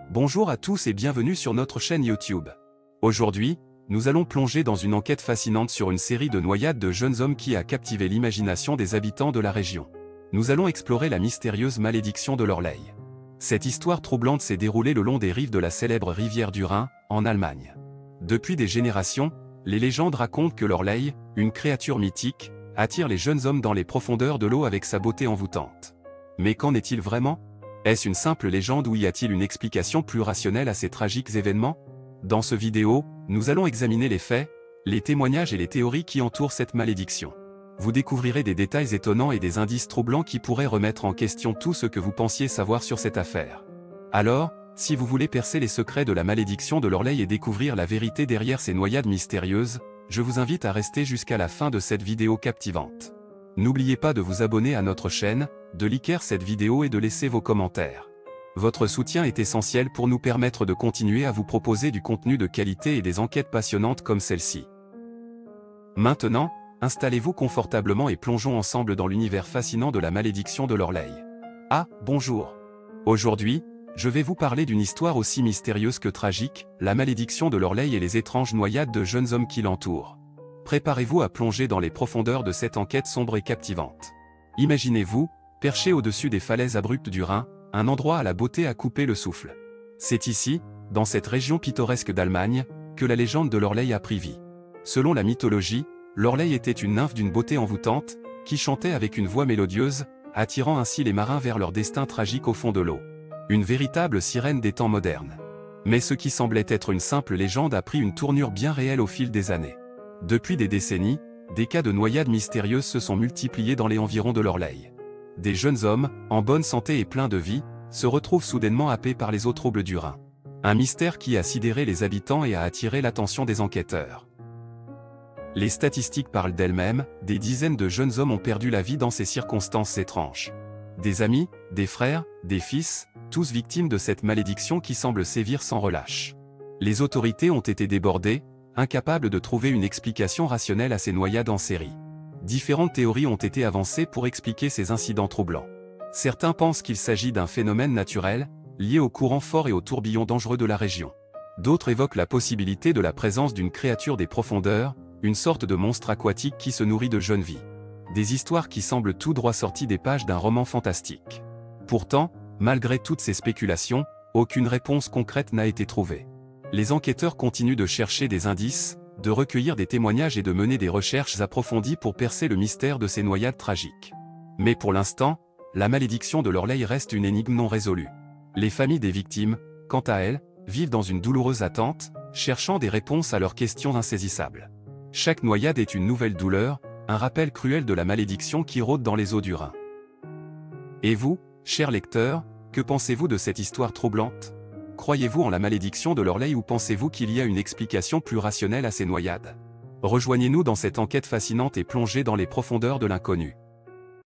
Bonjour à tous et bienvenue sur notre chaîne YouTube. Aujourd'hui, nous allons plonger dans une enquête fascinante sur une série de noyades de jeunes hommes qui a captivé l'imagination des habitants de la région. Nous allons explorer la mystérieuse malédiction de l'Orleï. Cette histoire troublante s'est déroulée le long des rives de la célèbre rivière du Rhin, en Allemagne. Depuis des générations, les légendes racontent que l'Orleï, une créature mythique, attire les jeunes hommes dans les profondeurs de l'eau avec sa beauté envoûtante. Mais qu'en est-il vraiment? Est-ce une simple légende ou y a-t-il une explication plus rationnelle à ces tragiques événements? Dans ce vidéo, nous allons examiner les faits, les témoignages et les théories qui entourent cette malédiction. Vous découvrirez des détails étonnants et des indices troublants qui pourraient remettre en question tout ce que vous pensiez savoir sur cette affaire. Alors, si vous voulez percer les secrets de la malédiction de l'Orleï et découvrir la vérité derrière ces noyades mystérieuses, je vous invite à rester jusqu'à la fin de cette vidéo captivante. N'oubliez pas de vous abonner à notre chaîne, de liker cette vidéo et de laisser vos commentaires. Votre soutien est essentiel pour nous permettre de continuer à vous proposer du contenu de qualité et des enquêtes passionnantes comme celle-ci. Maintenant, installez-vous confortablement et plongeons ensemble dans l'univers fascinant de la malédiction de l'Orleï. Ah, bonjour! Aujourd'hui, je vais vous parler d'une histoire aussi mystérieuse que tragique, la malédiction de l'Orleï et les étranges noyades de jeunes hommes qui l'entourent. Préparez-vous à plonger dans les profondeurs de cette enquête sombre et captivante. Imaginez-vous, perché au-dessus des falaises abruptes du Rhin, un endroit à la beauté à couper le souffle. C'est ici, dans cette région pittoresque d'Allemagne, que la légende de l'Orleï a pris vie. Selon la mythologie, l'Orleï était une nymphe d'une beauté envoûtante, qui chantait avec une voix mélodieuse, attirant ainsi les marins vers leur destin tragique au fond de l'eau. Une véritable sirène des temps modernes. Mais ce qui semblait être une simple légende a pris une tournure bien réelle au fil des années. Depuis des décennies, des cas de noyades mystérieuses se sont multipliés dans les environs de l'Orleï. Des jeunes hommes, en bonne santé et pleins de vie, se retrouvent soudainement happés par les eaux troubles du Rhin. Un mystère qui a sidéré les habitants et a attiré l'attention des enquêteurs. Les statistiques parlent d'elles-mêmes, des dizaines de jeunes hommes ont perdu la vie dans ces circonstances étranges. Des amis, des frères, des fils, tous victimes de cette malédiction qui semble sévir sans relâche. Les autorités ont été débordées, incapables de trouver une explication rationnelle à ces noyades en série. Différentes théories ont été avancées pour expliquer ces incidents troublants. Certains pensent qu'il s'agit d'un phénomène naturel, lié aux courants forts et aux tourbillons dangereux de la région. D'autres évoquent la possibilité de la présence d'une créature des profondeurs, une sorte de monstre aquatique qui se nourrit de jeunes vies. Des histoires qui semblent tout droit sorties des pages d'un roman fantastique. Pourtant, malgré toutes ces spéculations, aucune réponse concrète n'a été trouvée. Les enquêteurs continuent de chercher des indices, de recueillir des témoignages et de mener des recherches approfondies pour percer le mystère de ces noyades tragiques. Mais pour l'instant, la malédiction de l'Orleï reste une énigme non résolue. Les familles des victimes, quant à elles, vivent dans une douloureuse attente, cherchant des réponses à leurs questions insaisissables. Chaque noyade est une nouvelle douleur, un rappel cruel de la malédiction qui rôde dans les eaux du Rhin. Et vous, chers lecteurs, que pensez-vous de cette histoire troublante? Croyez-vous en la malédiction de l'Orleï ou pensez-vous qu'il y a une explication plus rationnelle à ces noyades? Rejoignez-nous dans cette enquête fascinante et plongez dans les profondeurs de l'inconnu.